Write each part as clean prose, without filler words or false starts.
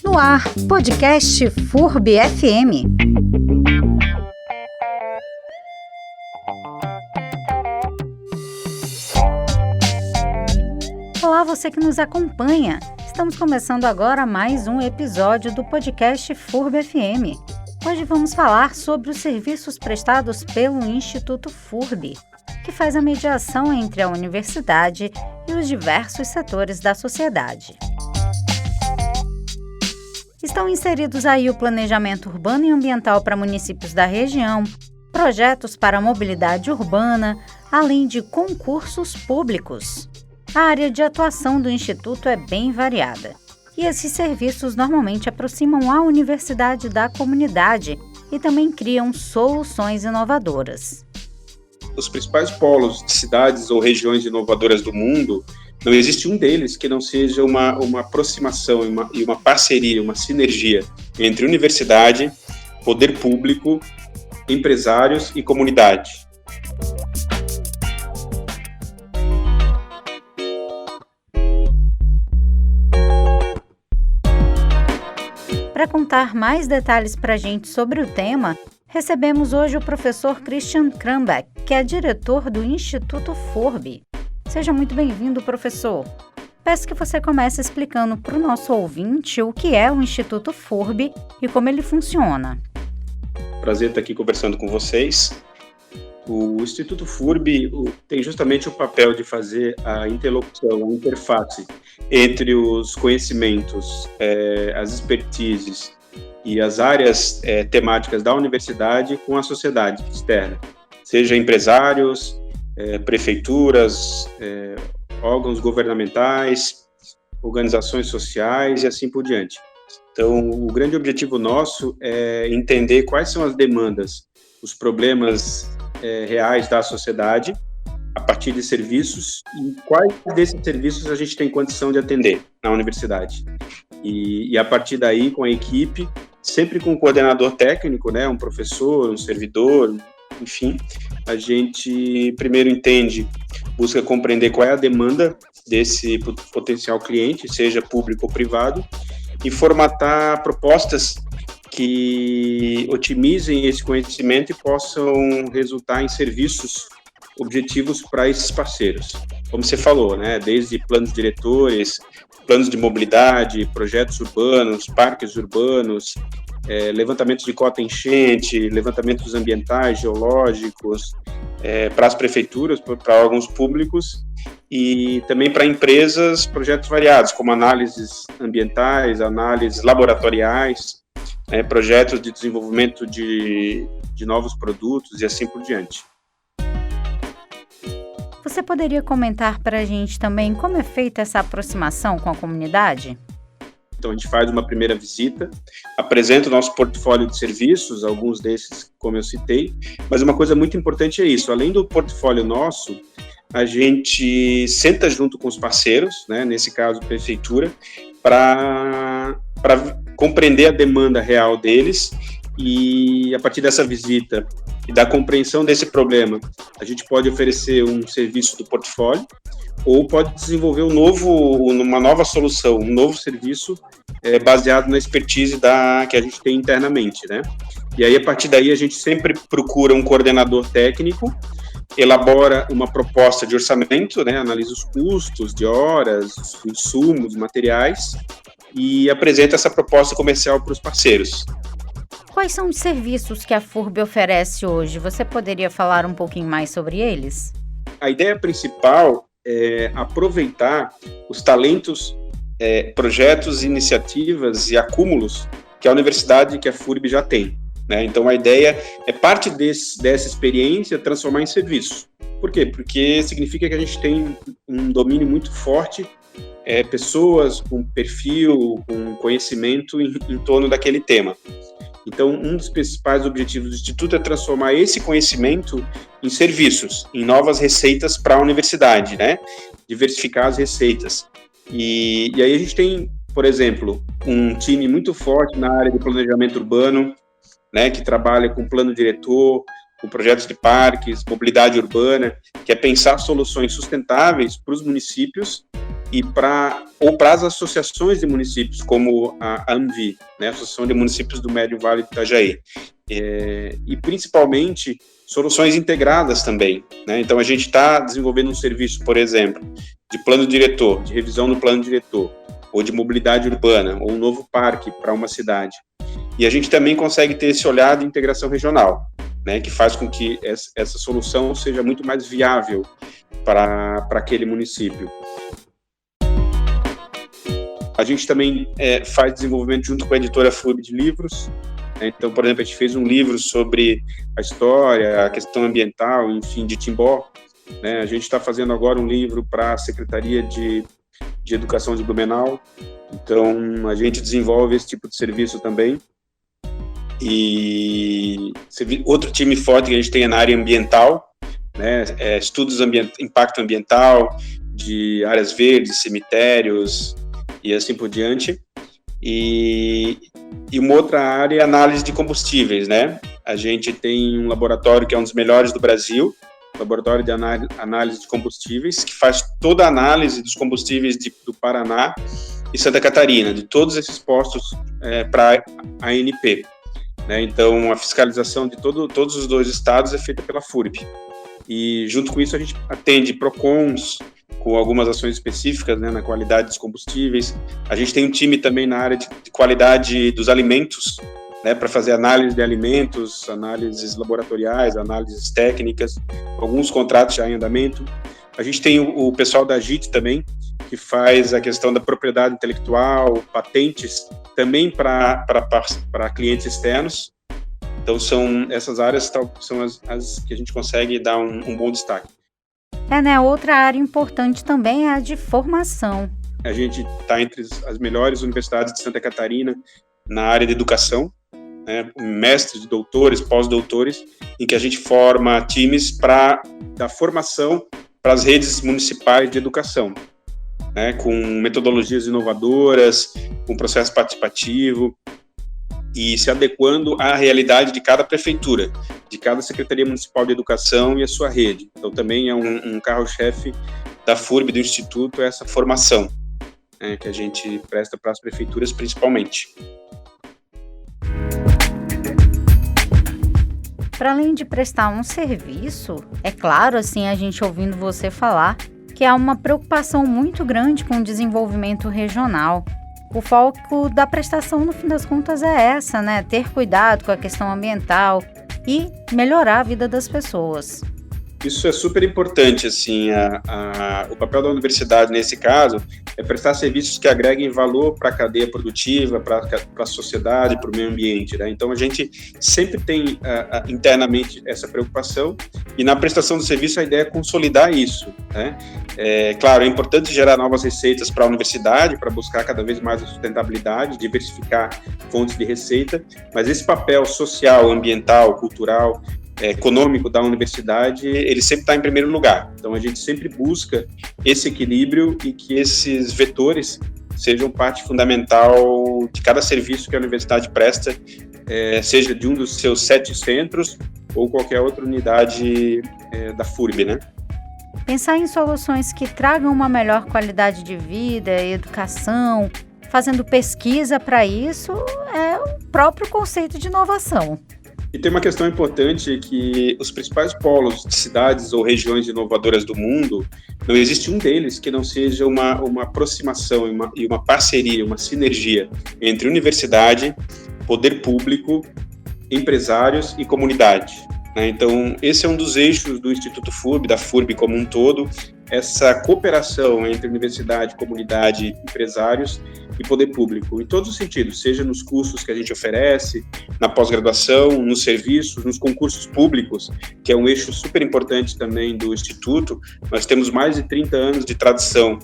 No ar, podcast FURB FM. Olá, você que nos acompanha. Estamos começando agora mais um episódio do podcast FURB FM. Hoje vamos falar sobre os serviços prestados pelo Instituto FURB, que faz a mediação entre a universidade e os diversos setores da sociedade. Estão inseridos aí o planejamento urbano e ambiental para municípios da região, projetos para a mobilidade urbana, além de concursos públicos. A área de atuação do Instituto é bem variada, e esses serviços normalmente aproximam a universidade da comunidade e também criam soluções inovadoras. Os principais polos de cidades ou regiões inovadoras do mundo, não existe um deles que não seja uma aproximação e uma parceria, uma sinergia entre universidade, poder público, empresários e comunidade. Para contar mais detalhes para a gente sobre o tema, recebemos hoje o professor Christian Krambeck, que é diretor do Instituto FURB. Seja muito bem-vindo, professor. Peço que você comece explicando para o nosso ouvinte o que é o Instituto FURB e como ele funciona. Prazer estar aqui conversando com vocês. O Instituto FURB tem justamente o papel de fazer a interlocução, a interface entre os conhecimentos, as expertises e as áreas temáticas da universidade com a sociedade externa, seja empresários, prefeituras, órgãos governamentais, organizações sociais e assim por diante. Então, o grande objetivo nosso é entender quais são as demandas, os problemas reais da sociedade a partir de serviços e quais desses serviços a gente tem condição de atender na universidade. E a partir daí, com a equipe, sempre com um coordenador técnico, né, um professor, um servidor, enfim, a gente primeiro busca compreender qual é a demanda desse potencial cliente, seja público ou privado, e formatar propostas que otimizem esse conhecimento e possam resultar em serviços objetivos para esses parceiros. Como você falou, né, desde planos diretores, planos de mobilidade, projetos urbanos, parques urbanos, levantamentos de cota enchente, levantamentos ambientais, geológicos, para as prefeituras, para órgãos públicos e também para empresas, projetos variados, como análises ambientais, análises laboratoriais, projetos de desenvolvimento de novos produtos e assim por diante. Você poderia comentar para a gente também como é feita essa aproximação com a comunidade? Então, a gente faz uma primeira visita, apresenta o nosso portfólio de serviços, alguns desses, como eu citei, mas uma coisa muito importante é isso, além do portfólio nosso, a gente senta junto com os parceiros, né, nesse caso, prefeitura, para compreender a demanda real deles e, a partir dessa visita e da compreensão desse problema, a gente pode oferecer um serviço do portfólio ou pode desenvolver uma nova solução, um novo serviço baseado na expertise que a gente tem internamente, né? E aí, a partir daí, a gente sempre procura um coordenador técnico, elabora uma proposta de orçamento, né? Analisa os custos de horas, insumos, materiais e apresenta essa proposta comercial para os parceiros. Quais são os serviços que a FURB oferece hoje? Você poderia falar um pouquinho mais sobre eles? A ideia principal é aproveitar os talentos, projetos, iniciativas e acúmulos que a universidade, que a FURB já tem, né? Então, a ideia é parte dessa experiência transformar em serviço. Por quê? Porque significa que a gente tem um domínio muito forte, pessoas com perfil, com conhecimento em torno daquele tema. Então, um dos principais objetivos do Instituto é transformar esse conhecimento em serviços, em novas receitas para a universidade, né? Diversificar as receitas. E aí a gente tem, por exemplo, um time muito forte na área de planejamento urbano, né? Que trabalha com plano diretor, com projetos de parques, mobilidade urbana, que é pensar soluções sustentáveis para os municípios ou para as associações de municípios, como a AMVI, né, Associação de Municípios do Médio Vale do Itajaí, e principalmente soluções integradas também, né? Então a gente está desenvolvendo um serviço, por exemplo, de plano diretor, de revisão do plano diretor, ou de mobilidade urbana, ou um novo parque para uma cidade. E a gente também consegue ter esse olhar de integração regional, né, que faz com que essa solução seja muito mais viável para aquele município. A gente também faz desenvolvimento junto com a editora FURB de livros. Então, por exemplo, a gente fez um livro sobre a história, a questão ambiental, enfim, de Timbó. Né? A gente está fazendo agora um livro para a Secretaria de Educação de Blumenau. Então, a gente desenvolve esse tipo de serviço também. E outro time forte que a gente tem é na área ambiental, né? Estudos impacto ambiental, de áreas verdes, cemitérios e assim por diante. E uma outra área é análise de combustíveis, né? A gente tem um laboratório que é um dos melhores do Brasil, laboratório de análise de combustíveis, que faz toda a análise dos combustíveis do Paraná e Santa Catarina, de todos esses postos para a ANP. Né? Então, a fiscalização de todos os dois estados é feita pela FURB. E, junto com isso, a gente atende PROCONs, com algumas ações específicas, né, na qualidade dos combustíveis. A gente tem um time também na área de qualidade dos alimentos, né, para fazer análise de alimentos, análises laboratoriais, análises técnicas, alguns contratos já em andamento. A gente tem o pessoal da AGIT também, que faz a questão da propriedade intelectual, patentes, também para clientes externos. Então, essas áreas são as que a gente consegue dar um bom destaque. Né? Outra área importante também é a de formação. A gente está entre as melhores universidades de Santa Catarina na área de educação, né? Mestres, doutores, pós-doutores, em que a gente forma times da formação para as redes municipais de educação, né? Com metodologias inovadoras, com processo participativo, e se adequando à realidade de cada prefeitura, de cada Secretaria Municipal de Educação e a sua rede. Então, também é um carro-chefe da FURB, do Instituto, essa formação, né, que a gente presta para as prefeituras, principalmente. Para além de prestar um serviço, é claro, assim, a gente ouvindo você falar, que há uma preocupação muito grande com o desenvolvimento regional. O foco da prestação, no fim das contas, é essa, né? Ter cuidado com a questão ambiental e melhorar a vida das pessoas. Isso é super importante, assim, o papel da universidade, nesse caso, é prestar serviços que agreguem valor para a cadeia produtiva, para a sociedade, para o meio ambiente, né? Então, a gente sempre tem internamente essa preocupação, e na prestação do serviço a ideia é consolidar isso, né? Claro, é importante gerar novas receitas para a universidade, para buscar cada vez mais a sustentabilidade, diversificar fontes de receita, mas esse papel social, ambiental, cultural, econômico da universidade, ele sempre está em primeiro lugar. Então, a gente sempre busca esse equilíbrio e que esses vetores sejam parte fundamental de cada serviço que a universidade presta, seja de um dos seus 7 centros ou qualquer outra unidade da FURB, né? Pensar em soluções que tragam uma melhor qualidade de vida, educação, fazendo pesquisa para isso, é o próprio conceito de inovação. E tem uma questão importante, que os principais polos de cidades ou regiões inovadoras do mundo, não existe um deles que não seja uma aproximação e uma parceria, uma sinergia entre universidade, poder público, empresários e comunidade, né? Então, esse é um dos eixos do Instituto FURB, da FURB como um todo, essa cooperação entre universidade, comunidade, empresários e poder público, em todos os sentidos, seja nos cursos que a gente oferece, na pós-graduação, nos serviços, nos concursos públicos, que é um eixo super importante também do Instituto. Nós temos mais de 30 anos de tradição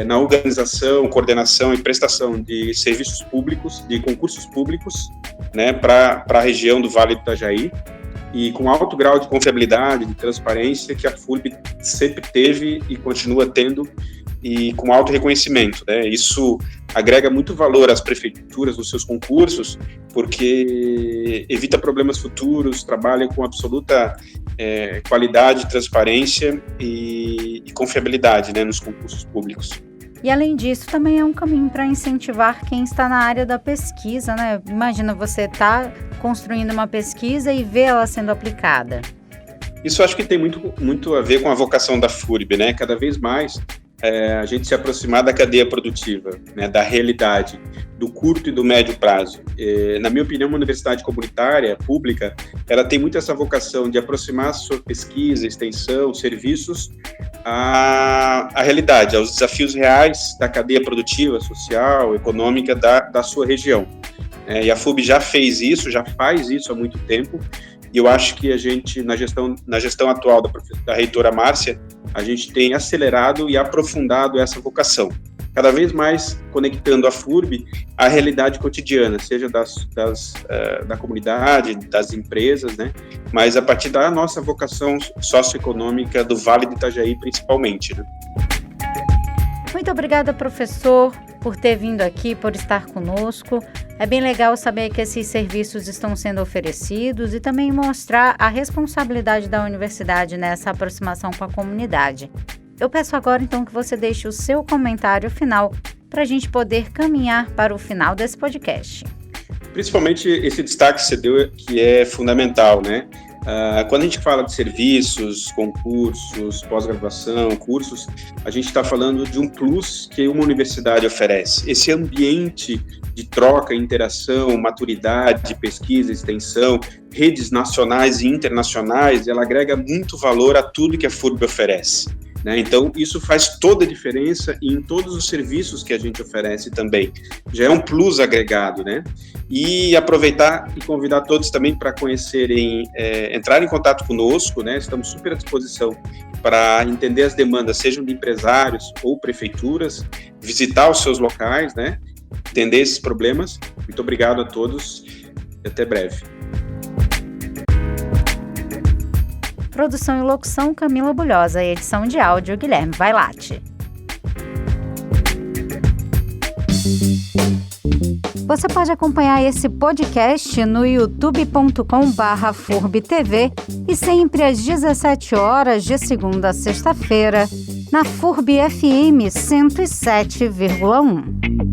na organização, coordenação e prestação de serviços públicos, de concursos públicos, né, para a região do Vale do Itajaí, e com alto grau de confiabilidade, de transparência, que a FURB sempre teve e continua tendo, e com alto reconhecimento, né? Isso agrega muito valor às prefeituras nos seus concursos, porque evita problemas futuros, trabalha com absoluta qualidade, transparência e confiabilidade, né, nos concursos públicos. E além disso, também é um caminho para incentivar quem está na área da pesquisa, né? Imagina você estar construindo uma pesquisa e ver ela sendo aplicada. Isso acho que tem muito a ver com a vocação da FURB, né? Cada vez mais a gente se aproximar da cadeia produtiva, né? Da realidade, do curto e do médio prazo. Na minha opinião, uma universidade comunitária, pública, ela tem muito essa vocação de aproximar a sua pesquisa, extensão, serviços à realidade, aos desafios reais da cadeia produtiva, social, econômica da sua região. E a FURB já faz isso há muito tempo, e eu acho que a gente, na gestão atual da reitora Márcia, a gente tem acelerado e aprofundado essa vocação, cada vez mais conectando a FURB à realidade cotidiana, seja da comunidade, das empresas, né? Mas a partir da nossa vocação socioeconômica do Vale do Itajaí, principalmente, né? Muito obrigada, professor, por ter vindo aqui, por estar conosco. É bem legal saber que esses serviços estão sendo oferecidos e também mostrar a responsabilidade da universidade nessa aproximação com a comunidade. Eu peço agora, então, que você deixe o seu comentário final para a gente poder caminhar para o final desse podcast. Principalmente esse destaque que você deu, que é fundamental, né? Quando a gente fala de serviços, concursos, pós-graduação, cursos, a gente está falando de um plus que uma universidade oferece. Esse ambiente de troca, interação, maturidade, pesquisa, extensão, redes nacionais e internacionais, ela agrega muito valor a tudo que a FURB oferece. Então, isso faz toda a diferença em todos os serviços que a gente oferece também. Já é um plus agregado, né? E aproveitar e convidar todos também para conhecerem, entrar em contato conosco, né? Estamos super à disposição para entender as demandas, sejam de empresários ou prefeituras, visitar os seus locais, né? Entender esses problemas. Muito obrigado a todos e até breve. Produção e locução, Camila Bulhosa. E edição de áudio, Guilherme Vailate. Você pode acompanhar esse podcast no youtube.com/FURBTV e sempre às 17 horas de segunda a sexta-feira, na FURB FM 107,1.